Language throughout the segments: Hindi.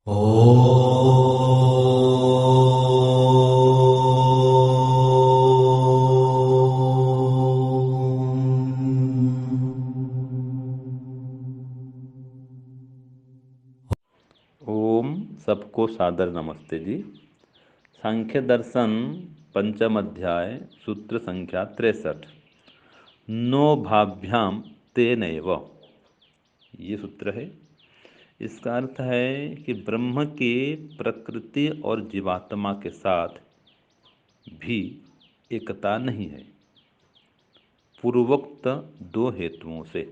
ओम सबको सादर नमस्ते जी। सांख्य दर्शन पंचम अध्याय सूत्र संख्या 63 नो भाभ्याम तेनैव, ये सूत्र है। इसका अर्थ है कि ब्रह्म की प्रकृति और जीवात्मा के साथ भी एकता नहीं है, पूर्वोक्त दो हेतुओं से।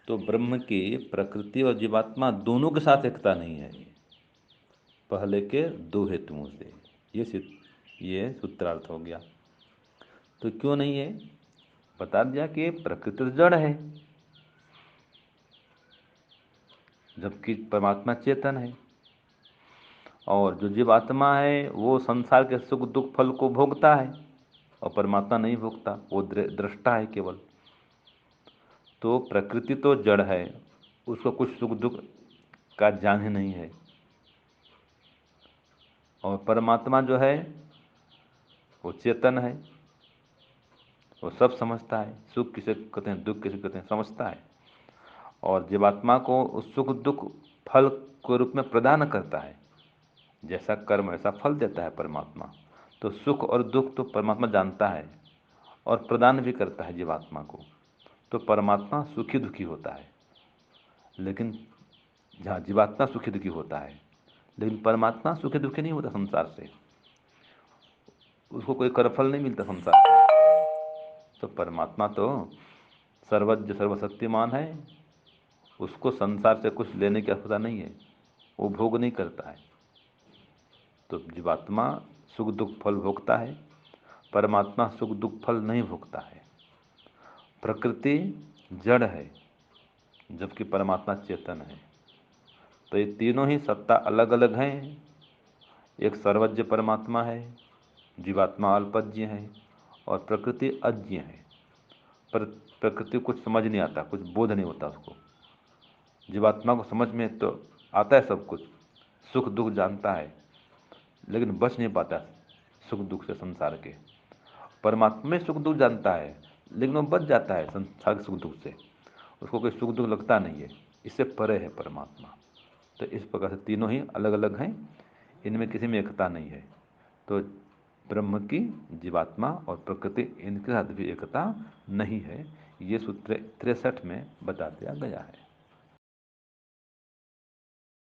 तो ब्रह्म की प्रकृति और जीवात्मा दोनों के साथ एकता नहीं है, पहले के दो हेतुओं से। ये सूत्रार्थ हो गया। तो क्यों नहीं है, बता दिया कि प्रकृति तो जड़ है, जबकि परमात्मा चेतन है। और जो जीवात्मा है वो संसार के सुख दुख फल को भोगता है, और परमात्मा नहीं भोगता, वो दृष्टा है केवल। तो प्रकृति तो जड़ है, उसको कुछ सुख दुख का ज्ञान ही नहीं है। और परमात्मा जो है वो चेतन है, वो सब समझता है, सुख किसे कहते हैं, दुख किसे कहते हैं, समझता है। और जीवात्मा को उस सुख दुख फल के रूप में प्रदान करता है, जैसा कर्म वैसा फल देता है परमात्मा। तो सुख और दुख तो परमात्मा जानता है और प्रदान भी करता है जीवात्मा को। तो परमात्मा सुखी दुखी होता है, लेकिन जहाँ जीवात्मा सुखी दुखी होता है, लेकिन परमात्मा सुखी दुखी नहीं होता संसार से, उसको कोई कर्मफल नहीं मिलता संसार से। तो परमात्मा तो सर्वज्ञ सर्वशक्तिमान है, उसको संसार से कुछ लेने की आवश्यकता नहीं है, वो भोग नहीं करता है। तो जीवात्मा सुख दुख फल भोगता है, परमात्मा सुख दुख फल नहीं भोगता है। प्रकृति जड़ है, जबकि परमात्मा चेतन है। तो ये तीनों ही सत्ता अलग अलग हैं। एक सर्वज्ञ परमात्मा है, जीवात्मा अल्पज्ञ है, और प्रकृति अज्ञ है। पर प्रकृति कुछ समझ नहीं आता, कुछ बोध नहीं होता उसको। जीवात्मा को समझ में तो आता है सब कुछ, सुख दुख जानता है, लेकिन बच नहीं पाता सुख दुख से संसार के। परमात्मा में सुख दुख जानता है, लेकिन वो बच जाता है संसार के सुख दुख से, उसको कोई सुख दुख लगता नहीं है, इससे परे है परमात्मा। तो इस प्रकार से तीनों ही अलग अलग हैं, इनमें किसी में एकता नहीं है। तो ब्रह्म की, जीवात्मा और प्रकृति, इनके साथ भी एकता नहीं है। ये सूत्र 63 में बता दिया गया है।